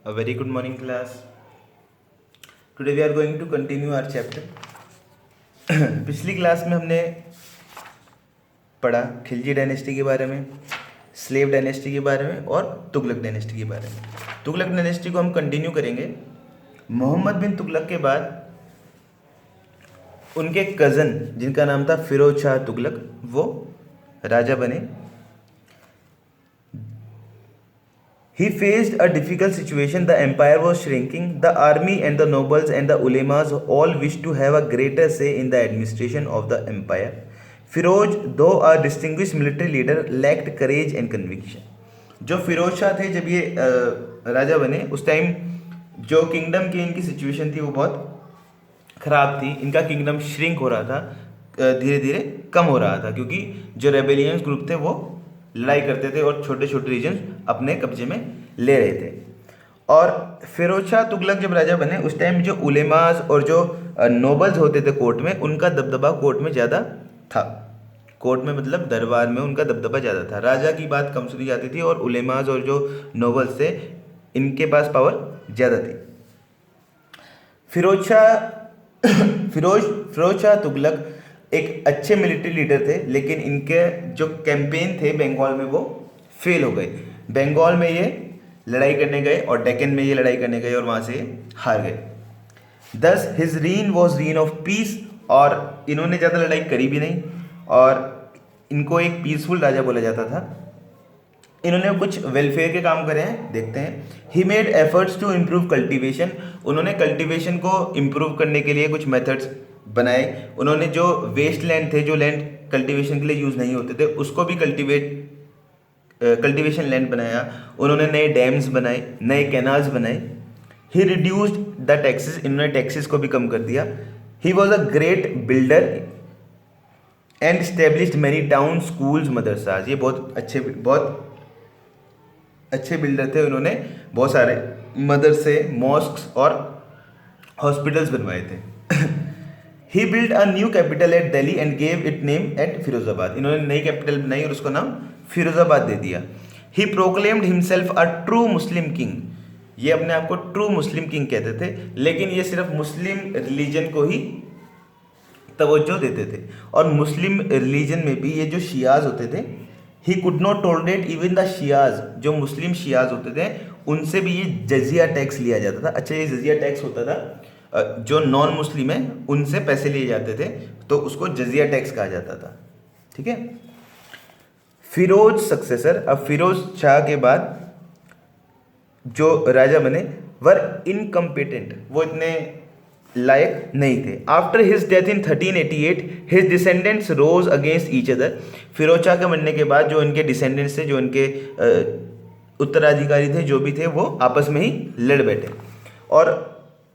A very good morning, class. Today we are going to continue our chapter. पिछली class में हमने पढ़ा Khilji dynasty के बारे में, स्लेव डायनेस्टी के बारे में और तुगलक डायनेस्टी के बारे में. तुगलक डायनेस्टी को हम कंटिन्यू करेंगे. मोहम्मद बिन तुगलक के बाद उनके कज़न जिनका नाम था फिरोज शाह तुगलक, वो राजा बने. He faced a difficult situation. The empire was shrinking. The army and the nobles and the ulemas all wished to have a greater say in the administration of the empire. Firoz, though a distinguished military leader, lacked courage and conviction. जो फिरोज शाह थे जब ये राजा बने उस time जो kingdom की इनकी situation थी वो बहुत ख़राब थी. इनका किंगडम श्रिंक हो रहा था, धीरे धीरे कम हो रहा था, क्योंकि जो रेबेलियंस ग्रुप थे वो लड़ाई करते थे और छोटे छोटे रीजन अपने कब्जे में ले रहे थे. और फिरोज शाह तुगलक जब राजा बने उस टाइम जो उलेमास और जो नोबल्स होते थे कोर्ट में, उनका दबदबा कोर्ट में ज़्यादा था. कोर्ट में मतलब दरबार में उनका दबदबा ज़्यादा था. राजा की बात कम सुनी जाती थी और उलेमास और जो नोबल्स थे इनके पास पावर ज़्यादा थी. फिरोज शाह तुगलक एक अच्छे मिलिट्री लीडर थे, लेकिन इनके जो कैंपेन थे बंगाल में वो फेल हो गए. बंगाल में ये लड़ाई करने गए और डेक्कन में ये लड़ाई करने गए और वहाँ से हार गए. Thus his reign was reign of peace. और इन्होंने ज़्यादा लड़ाई करी भी नहीं और इनको एक पीसफुल राजा बोला जाता था. इन्होंने कुछ वेलफेयर के काम करे हैं, देखते हैं. He made efforts to improve cultivation. उन्होंने कल्टिवेशन को इम्प्रूव करने के लिए कुछ मेथड्स बनाए. उन्होंने जो वेस्ट लैंड थे, जो लैंड कल्टीवेशन के लिए यूज़ नहीं होते थे, उसको भी कल्टीवेशन लैंड बनाया. उन्होंने नए डैम्स बनाए, नए कैनाल्स बनाए. He reduced the taxes. इन्होंने टैक्सेस को भी कम कर दिया. He was a great builder and established many town schools madrasas. ये बहुत अच्छे बिल्डर थे. उन्होंने बहुत सारे मदरसे, मॉस्क्स और हॉस्पिटल्स बनवाए थे. He build a new capital at Delhi and gave it name at Firozabad. इन्होंने नई कैपिटल बनाई और उसका नाम फिरोजाबाद दे दिया. He proclaimed himself a true Muslim king. ये अपने आप को ट्रू मुस्लिम किंग कहते थे, लेकिन ये सिर्फ मुस्लिम रिलीजन को ही तवज्जो देते थे. और मुस्लिम रिलीजन में भी ये जो शियाज होते थे, he could not tolerate even the Shias. जो मुस्लिम शियाज होते थे उनसे भी ये जजिया टैक्स लिया जाता था. अच्छा, ये जजिया टैक्स होता था, जो नॉन मुस्लिम है उनसे पैसे लिए जाते थे, तो उसको जजिया टैक्स कहा जाता था. ठीक है. फिरोज सक्सेसर. अब फिरोज शाह के बाद जो राजा बने वर इनकम्पिटेंट, वो इतने लायक नहीं थे. After his death in 1388 his descendants rose against each other. Firoz Shah के मरने के बाद जो इनके डिसेंडेंट्स थे, जो इनके उत्तराधिकारी थे, जो भी थे, वो आपस में ही लड़ बैठे. और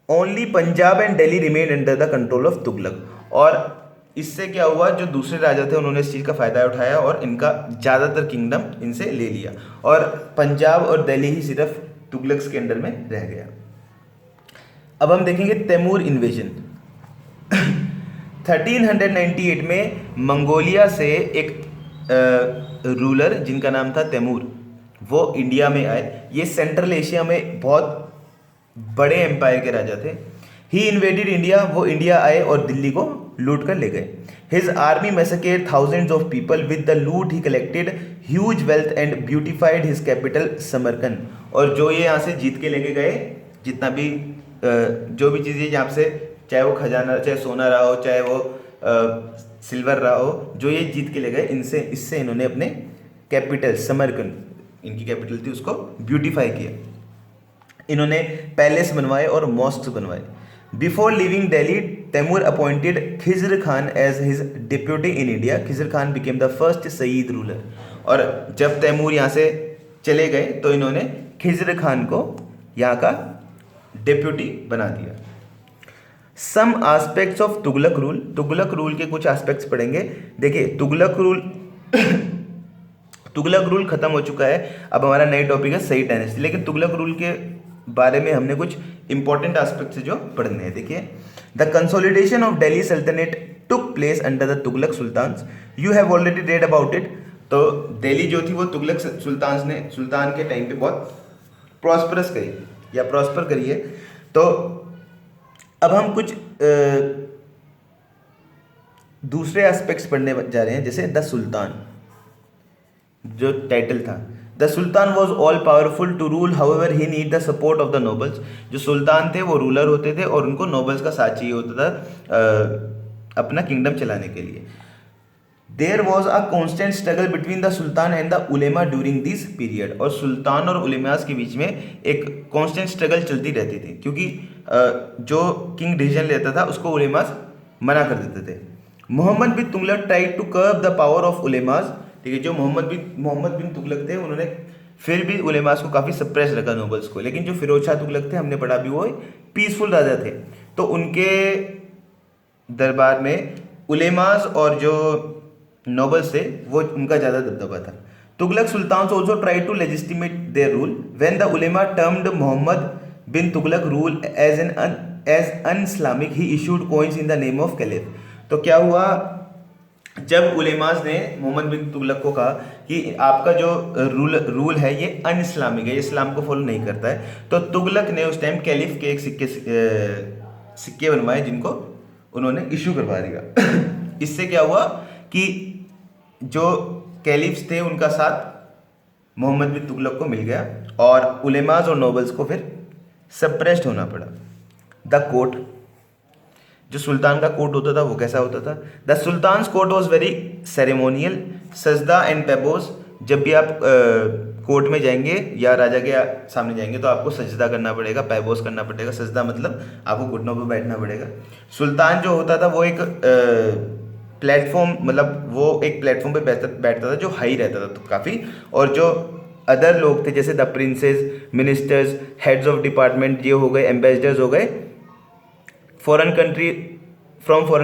only Punjab and Delhi remain under the control of Tughlaq. और इससे क्या हुआ, जो दूसरे राजा थे उन्होंने इस चीज़ का फ़ायदा उठाया और इनका ज़्यादातर किंगडम इनसे ले लिया और पंजाब और दिल्ली ही सिर्फ तुगलक्स के अंडर में रह गया. अब हम देखेंगे तैमूर इन्वेजन. 1398 में मंगोलिया से एक रूलर जिनका नाम था तैमूर, वो इंडिया में आए. ये सेंट्रल एशिया में बहुत बड़े एम्पायर के राजा थे. He invaded India. वो इंडिया आए और दिल्ली को लूट कर ले गए. His army massacred thousands of people. With the loot he collected huge wealth and beautified his capital Samarkand. और जो ये यहाँ से जीत के लेके गए, जितना भी जो भी चीज़ें यहाँ से, चाहे वो खजाना, चाहे सोना रहा हो, चाहे वो सिल्वर रहा हो, जो ये जीत के ले गए, इससे इन्होंने अपने कैपिटल समरकंद, इनकी कैपिटल थी, उसको ब्यूटिफाई किया. इन्होंने पैलेस बनवाए और मॉस्क्स बनवाए. Before living Delhi Timur appointed Khizr Khan as his deputy in India. Khizr Khan became the first Sayyid ruler. और जब तैमूर यहाँ से चले गए तो इन्होंने खिजर खान को यहाँ का डिप्यूटी बना दिया. Some aspects of Tughlaq rule. Tughlaq rule के कुछ एस्पेक्ट्स पढ़ेंगे. देखिए, तुगलक रूल खत्म हो चुका है. अब हमारा नई टॉपिक है सईद डायनेस्टी. लेकिन तुगलक रूल के बारे में हमने कुछ इंपॉर्टेंट एस्पेक्ट्स जो पढ़ने हैं. देखिए, the consolidation of Delhi Sultanate took place under the Tughlaq sultans. You have already read about it. तो दिल्ली जो थी वो तुगलक सुल्तान के टाइम पे बहुत प्रॉस्परस गई. या प्रॉस्पर करी है। तो अब हम कुछ दूसरे एस्पेक्ट्स पढ़ने जा रहे हैं, जैसे द सुल्तान, जो टाइटल था। The sultan was all powerful to rule, however he need the support of the nobles. जो सुल्तान थे वो रूलर होते थे और उनको नोबल्स का साथ चाहिए होता था अपना किंगडम चलाने के लिए। There was a constant struggle between the sultan and the ulema during this period. और सुल्तान और उलेमास के बीच में एक कॉन्स्टेंट स्ट्रगल चलती रहती थी, क्योंकि जो किंग डिसीजन लेता था उसको उलेमास मना कर देते थे। Mohammad bin Tughlaq tried to curb the power of ulemas. ठीक है, जो मोहम्मद बिन तुगलक थे उन्होंने फिर भी उलेमास को काफ़ी सप्रेस रखा, नोबल्स को। लेकिन जो फिरोज शाह तुगलक थे, हमने पढ़ा भी, वो पीसफुल राजा थे, तो उनके दरबार में उलेमास और जो नोबल्स थे वो उनका ज़्यादा दबदबा था। Tughlaq sultan also try to legitimate their rule when the ulema termed Mohammad bin Tughlaq rule as un-Islamic, he issued coins in the name of caliph. तो क्या हुआ, जब उलेमास ने मोहम्मद बिन तुगलक को कहा कि आपका जो रूल है ये अन इस्लामिक है, ये इस्लाम को फॉलो नहीं करता है, तो तुगलक ने उस टाइम कैलिफ के एक सिक्के बनवाए, जिनको उन्होंने इशू करवा दिया। इससे क्या हुआ कि जो कैलिफ्स थे उनका साथ मोहम्मद बिन तुगलक को मिल गया और उलेमास और नोबल्स को फिर सप्रेस्ड होना पड़ा। द कोर्ट, जो सुल्तान का कोर्ट होता था वो कैसा होता था? The sultans court was very ceremonial, sajda and paibos. जब भी आप कोर्ट में जाएंगे या राजा के सामने जाएंगे तो आपको सजदा करना पड़ेगा, पैबोज करना पड़ेगा। सजदा मतलब आपको घुटनों पर बैठना पड़ेगा। सुल्तान जो होता था वो एक प्लेटफॉर्म, मतलब वो एक प्लेटफॉर्म पे बैठता था जो हाई रहता था तो काफ़ी, और जो अदर लोग थे जैसे the princes, ministers, heads of department, ये हो गए, एम्बेसडर्स हो गए, foreign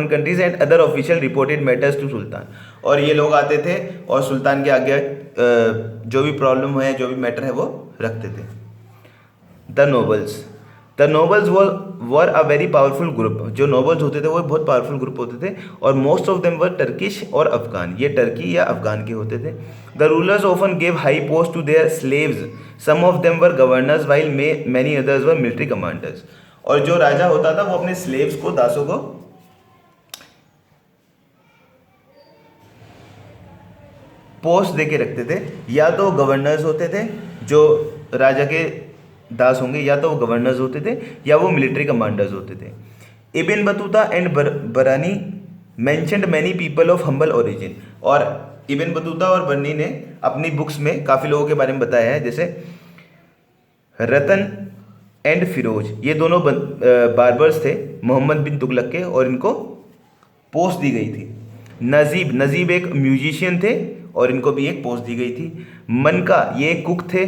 countries and other official reported matters to sultan. और ये लोग आते थे और सुल्तान के आगे जो भी प्रॉब्लम है, जो भी मैटर है वो रखते थे। The nobles were a very powerful group. जो नोबल्स होते थे वो बहुत पावरफुल ग्रुप होते थे और most of them were Turkish और अफगान, ये टर्की या अफगान के होते थे। The rulers often gave high post to their slaves, some of them were governors while many others were military commanders. और जो राजा होता था वो अपने स्लेव्स को, दासों को पोस्ट देके रखते थे, या तो गवर्नर्स होते थे जो राजा के दास होंगे, या तो वो गवर्नर्स होते थे या वो मिलिट्री कमांडर्स होते थे। इब्न बतूता एंड बरानी mentioned many people of humble origin. और इब्न बतूता और बर्नी ने अपनी बुक्स में काफ़ी लोगों के बारे में बताया है, जैसे रतन एंड फिरोज, ये दोनों बार्बर्स थे मोहम्मद बिन तुगलक के और इनको पोस्ट दी गई थी। नजीब एक म्यूजिशियन थे और इनको भी एक पोस्ट दी गई थी। मनका ये कुक थे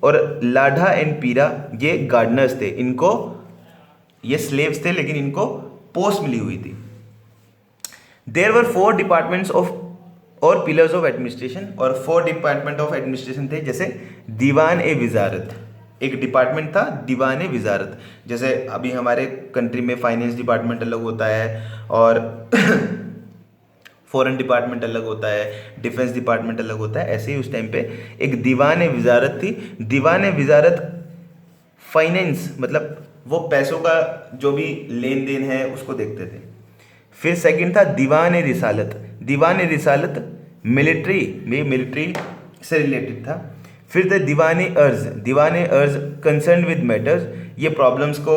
और लाढ़ा एंड पीरा ये गार्डनर्स थे, इनको, ये स्लेव्स थे लेकिन इनको पोस्ट मिली हुई थी। देयर वर 4 डिपार्टमेंट्स ऑफ और पिलर्स ऑफ एडमिनिस्ट्रेशन, और 4 डिपार्टमेंट ऑफ एडमिनिस्ट्रेशन थे, जैसे दीवान ए विजारत, एक डिपार्टमेंट था दीवान ए विजारत। जैसे अभी हमारे कंट्री में फाइनेंस डिपार्टमेंट अलग होता है और फॉरेन डिपार्टमेंट अलग होता है, डिफेंस डिपार्टमेंट अलग होता है, ऐसे ही उस टाइम पे एक दीवान ए विजारत थी। दीवान ए विजारत फाइनेंस, मतलब वो पैसों का जो भी लेन देन है उसको देखते थे। फिर सेकंड था दीवान ए रिसालत। दीवान ए रिसालत मिलिट्री से रिलेटेड था। फिर थे दीवान ए अर्ज। दीवान ए अर्ज कंसर्न विद मैटर्स, ये प्रॉब्लम्स को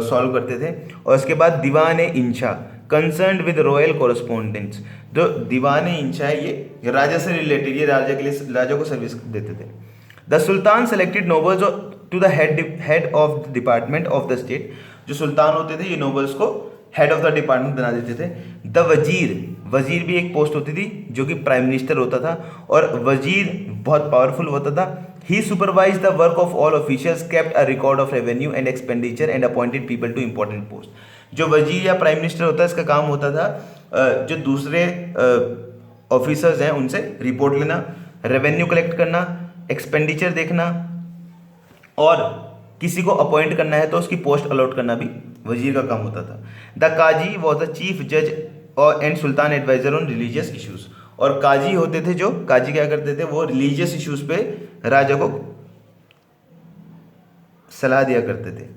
सॉल्व करते थे। और उसके बाद दीवान ए इंशा कंसर्न विद रॉयल कॉरस्पॉन्डेंट्स। जो दीवान ए इंशा है ये राजा से रिलेटेड, ये राजा के लिए, राजा को सर्विस देते थे। The sultan selected nobles to the head of the department of the state. जो सुल्तान होते थे ये नोबल्स को हेड ऑफ द डिपार्टमेंट बना देते थे। द वजीर भी एक पोस्ट होती थी जो कि प्राइम मिनिस्टर होता था, और वजीर बहुत पावरफुल होता था। He supervise the work of all officials, kept a record of revenue and expenditure and appointed people to important post. जो वजीर या प्राइम मिनिस्टर होता है, इसका काम होता था जो दूसरे ऑफिसर्स हैं उनसे रिपोर्ट लेना, रेवेन्यू कलेक्ट करना, एक्सपेंडिचर देखना, और किसी को अपॉइंट करना है तो उसकी पोस्ट अलॉट करना भी वजीर का काम होता था। The qazi was the chief जज और and sultan adviser on religious issues. और काजी होते थे, जो काजी क्या करते थे, वो रिलीजियस इश्यूज पे राजा को सलाह दिया करते थे।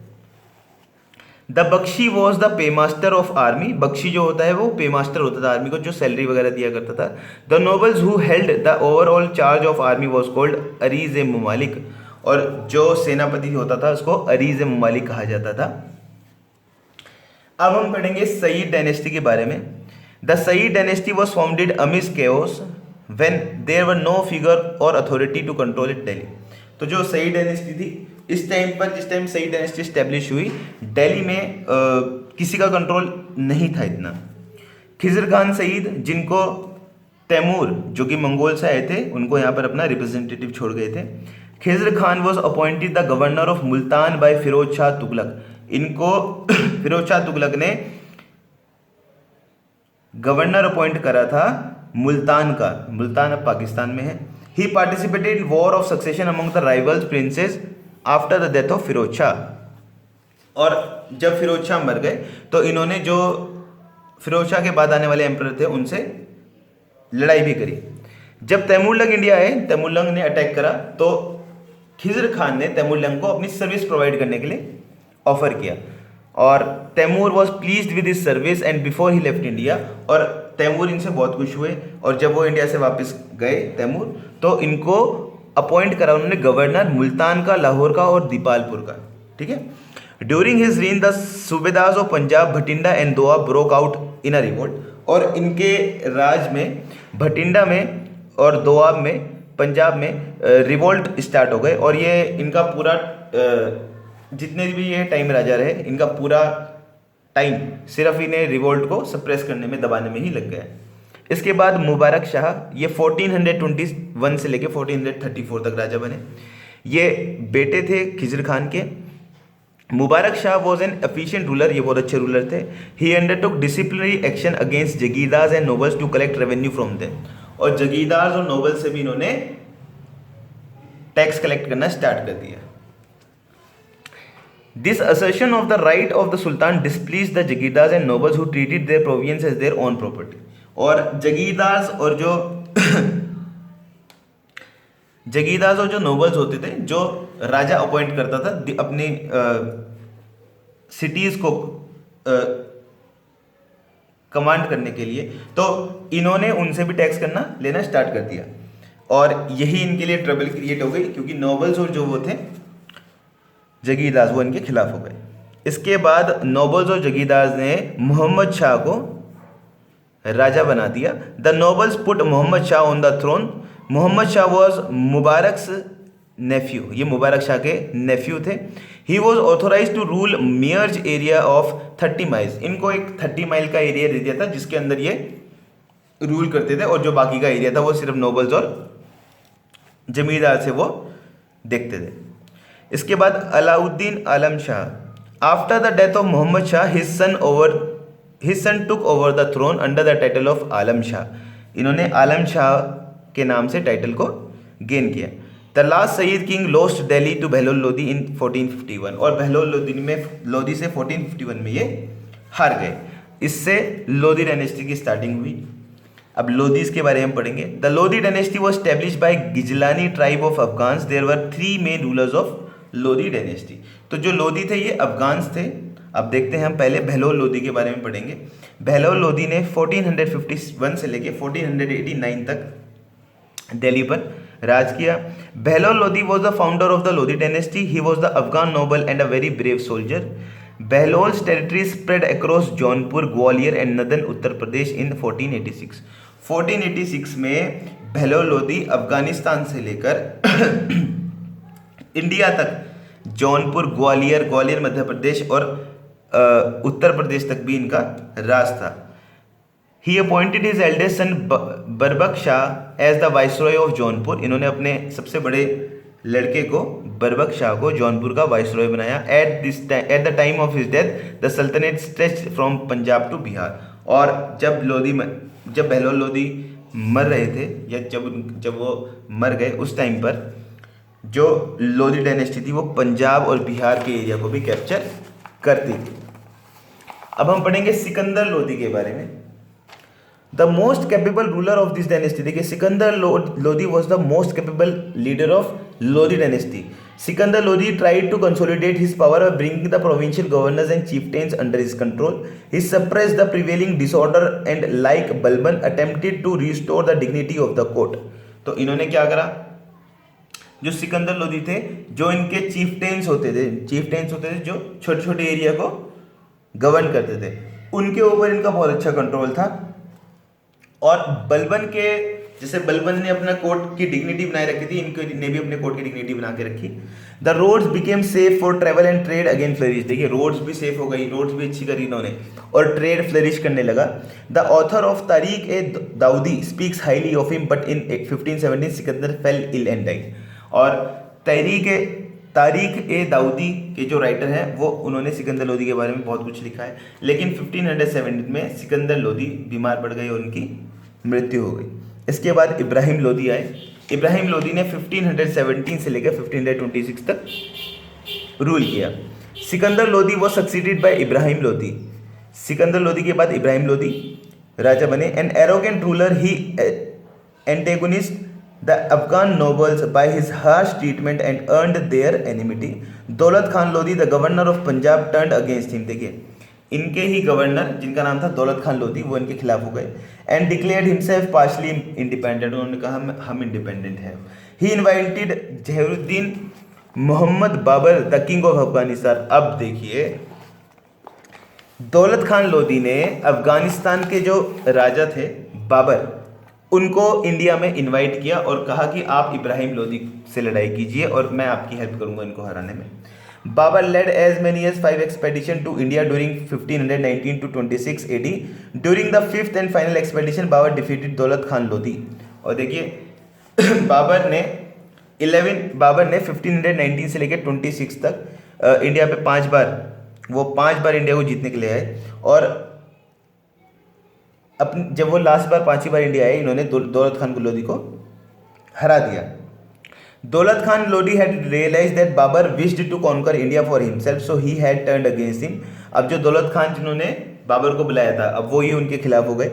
The bakhshi was the pay master of army, बख्शी जो होता है वो पे मास्टर होता था आर्मी को, जो सैलरी वगैरह दिया करता था। The nobles who held the overall charge of army was called Ariz i Mamalik, और जो सेनापति होता था उसको अरीज ए ममालिक कहा जाता था। अब हम पढ़ेंगे सईद डायनेस्टी के बारे में। The Sayyid dynasty was founded amidst chaos when there were no figure or authority to control it Delhi. तो जो सईद डायनेस्टी थी, इस टाइम पर, जिस टाइम सईद डायनेस्टी स्टैब्लिश हुई, दिल्ली में किसी का कंट्रोल नहीं था इतना। खिजर खान सईद, जिनको तैमूर जो कि मंगोल से आए थे, उनको यहाँ पर अपना रिप्रेजेंटेटिव छोड़ गए थे। Khizr Khan was appointed the governor of Multan by Firoz Shah Tughlaq. इनको फिरोज शाह तुगलक ने गवर्नर अपॉइंट करा था मुल्तान का। मुल्तान अब पाकिस्तान में है। He participated in war of succession among the rivals princes after the death of Firoz Shah. और जब फिरोज शाह मर गए तो इन्होंने जो फिरोज शाह के बाद आने वाले एम्परर थे उनसे लड़ाई भी करी। जब तैमूरलंग इंडिया आए, तैमूरलंग ने अटैक करा, तो खिजर खान ने तैमूरलंग को अपनी सर्विस प्रोवाइड करने के लिए ऑफर किया, और Timur was pleased with his service and before he left India. और तैमूर इनसे बहुत खुश हुए, और जब वो इंडिया से वापस गए तैमूर, तो इनको अपॉइंट करा उन्होंने गवर्नर मुल्तान का, लाहौर का और दीपालपुर का। ठीक है। During his reign the subedars of Punjab, Bhatinda and Doab broke out in a revolt. और इनके राज में भटिंडा में और दोआब में, पंजाब में रिवोल्ट स्टार्ट हो गए, और ये इनका पूरा जितने भी ये टाइम राजा रहे, इनका पूरा टाइम सिर्फ इन्हें रिवोल्ट को सप्रेस करने में, दबाने में ही लग गया। इसके बाद मुबारक शाह, ये 1421 से लेके 1434 तक राजा बने। ये बेटे थे खिजर खान के। Mubarak Shah was an efficient ruler, ये बहुत अच्छे रूलर थे। He undertook disciplinary action against jagirdars and nobles to collect revenue from them. और जगीरदार्स और नोबल से भी इन्होंने टैक्स कलेक्ट करना स्टार्ट कर दिया। This assertion of the right of the Sultan displeased the Jagirdars and nobles who treated their province as their own property. और जगीरदार्स और जो नोबल्स होते थे, जो राजा अपॉइंट करता था अपनी सिटीज को कमांड करने के लिए, तो इन्होंने उनसे भी टैक्स करना लेना स्टार्ट कर दिया, और यही इनके लिए ट्रबल क्रिएट हो गई, क्योंकि नोबल्स और जो वो थे जगीरदार्स, वो इनके खिलाफ हो गए। इसके बाद नोबल्स और जगीरदार्स ने मोहम्मद शाह को राजा बना दिया। The nobles put Mohammad Shah on the throne. Mohammad Shah was Mubarak's nephew, ये मुबारक शाह के नेफ्यू थे। He was authorize to rule mere area of 30 miles. इनको एक 30 माइल का एरिया दे दिया था जिसके अंदर ये रूल करते थे, और जो बाकी का एरिया था वो सिर्फ नोबल्स और जमींदार से वो देखते थे। इसके बाद Alauddin Alam Shah, after the death of Mohammad Shah his son took over the throne under the title of Alam Shah. इन्होंने आलम शाह के नाम से टाइटल को गेन किया। The last Sayyid king lost Delhi to Bahlol Lodi in 1451, और बहलोल लोदी से 1451 में ये हार गए। इससे लोदी डायनेस्टी की स्टार्टिंग हुई। अब लोदीज के बारे में पढ़ेंगे। The Lodi dynasty was stablish by गिजलानी tribe of Afghans. There were 3 main rulers of Lodi dynasty. तो जो लोदी थे ये अफगान्स थे। अब देखते हैं हम पहले बहलोल लोदी के बारे में पढ़ेंगे। बहलोल लोदी ने 1451 से लेके 1489 तक दिल्ली पर राज किया। Bahlol Lodi was the founder of the Lodi dynasty. He was the Afghan noble and a very brave soldier. Bahlol's territory spread across Jaunpur, Gwalior and northern Uttar Pradesh in 1486। 1486 में बहलोल लोदी अफगानिस्तान से लेकर इंडिया तक, जौनपुर, ग्वालियर मध्य प्रदेश और उत्तर प्रदेश तक भी इनका राज था। He appointed his eldest son Barbak Shah as the viceroy of Jaunpur. इन्होंने अपने सबसे बड़े लड़के को, बरबक शाह को, जौनपुर का वाइसरॉय बनाया। At the time of his death the saltanat stretched from Punjab to Bihar. और जब बहलोल लोदी मर रहे थे, या जब वो मर गए, उस टाइम पर जो लोदी डायनेस्टी थी वो पंजाब और बिहार के एरिया को भी कैप्चर करती थी। अब हम पढ़ेंगे सिकंदर लोदी के बारे में। The most capable ruler of this dynasty. देखिए, Sikandar Lodi was the most capable leader of Lodi dynasty. Sikandar Lodi tried to consolidate his power by bringing the provincial governors and chieftains under his control. He suppressed the prevailing disorder and, like Balban, attempted to restore the dignity of the court. तो इन्होंने क्या करा, जो सिकंदर लोदी थे, जो इनके chieftains होते थे जो छोटे छोटे एरिया को गवर्न करते थे, उनके ऊपर इनका बहुत अच्छा कंट्रोल था। और बलबन के, जैसे बलबन ने अपना कोर्ट की डिग्निटी बनाए रखी थी, इनको ने भी अपने कोर्ट की डिग्निटी बना के रखी। The roads became safe for travel and trade again flourish. देखिए रोड्स भी सेफ हो गई, रोड्स भी अच्छी करी इन्होंने, और ट्रेड फ्लरिश करने लगा। The author of Tarikh i Daudi speaks highly of him, but in 1517 Sikandar fell ill and died. और तारीक ए दाऊदी के जो राइटर हैं वो, उन्होंने सिकंदर लोदी के बारे में बहुत कुछ लिखा है, लेकिन 1570 में सिकंदर लोदी बीमार पड़ गए और उनकी मृत्यु हो गई। इसके बाद इब्राहिम लोदी आए। इब्राहिम लोदी ने 1517 से लेकर 1526 तक रूल किया। सिकंदर लोदी वो सक्सीडेड बाय इब्राहिम लोदी। सिकंदर लोदी के बाद इब्राहिम लोदी राजा बने। An arrogant ruler, he antagonist the Afghan nobles by his harsh treatment and earned their enmity. Daulat Khan Lodi the governor of Punjab turned against him. देखिए इनके ही गवर्नर, जिनका नाम था दौलत खान लोदी, वो इनके खिलाफ हो गए। And declared himself partially independent. उन्होंने कहा हम इंडिपेंडेंट हैं। He invited Zahiruddin Muhammad Babur the king of Afghanistan. अब देखिए दौलत खान लोदी ने अफगानिस्तान के जो राजा थे बाबर, उनको इंडिया में इनवाइट किया और कहा कि आप इब्राहिम लोदी से लड़ाई कीजिए और मैं आपकी हेल्प करूंगा इनको हराने में। Babar led as many as 5 expeditions to India during 1519 to 26 AD. During the 5th and final expedition, Babar defeated दौलत खान लोदी। और देखिए बाबर ने 1519 से लेकर 26 तक इंडिया पे 5 बार इंडिया को जीतने के लिए आए। और जब वो लास्ट बार 5वीं बार इंडिया आए, इन्होंने दौलत खान लोदी को हरा दिया। Daulat Khan Lodi had realized that Babur wished to conquer India for himself, so he had turned against him. अब जो दौलत खान जिन्होंने बाबर को बुलाया था, अब वो ही उनके खिलाफ हो गए।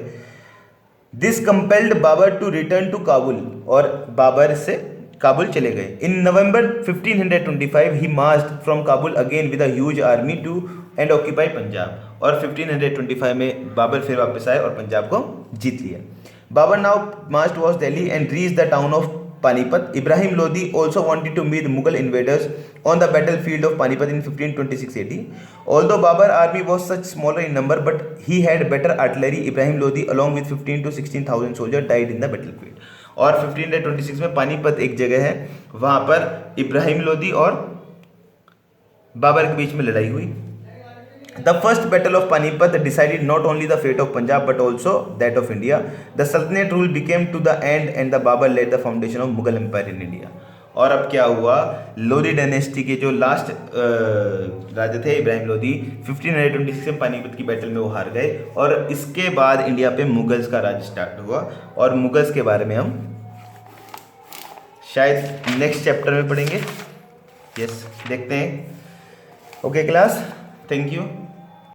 This compelled Babur to return to Kabul, और बाबर से काबुल चले गए। In November 1525 he marched from Kabul again with a huge army to and occupy Punjab। और 1525 में बाबर फिर वापस आए और पंजाब को जीत लिया। Babur now marched towards Delhi and reached the town of Panipat. Ibrahim Lodi also wanted to meet Mughal invaders on the battlefield of Panipat in 1526 AD. Although Babar's army was such smaller in number, but he had better artillery, Ibrahim Lodi along with 15 to 16,000 soldiers died in the battlefield. और 1526 में पानीपत एक जगह है, वहाँ पर इब्राहिम लोदी और बाबर के बीच में लड़ाई हुई। The first battle of Panipat decided not only the fate of Punjab but also that of India. The Sultanate rule became to the end and the Babur laid the foundation of Mughal Empire in India. और अब क्या हुआ, Lodi dynasty के जो last राजा थे इब्राहिम लोदी, 1526 में पानीपत की battle में वो हार गए और इसके बाद इंडिया पे मुगल्स का राज स्टार्ट हुआ। और मुगल्स के बारे में हम शायद नेक्स्ट चैप्टर में पढ़ेंगे। यस, देखते हैं। Okay class, thank you.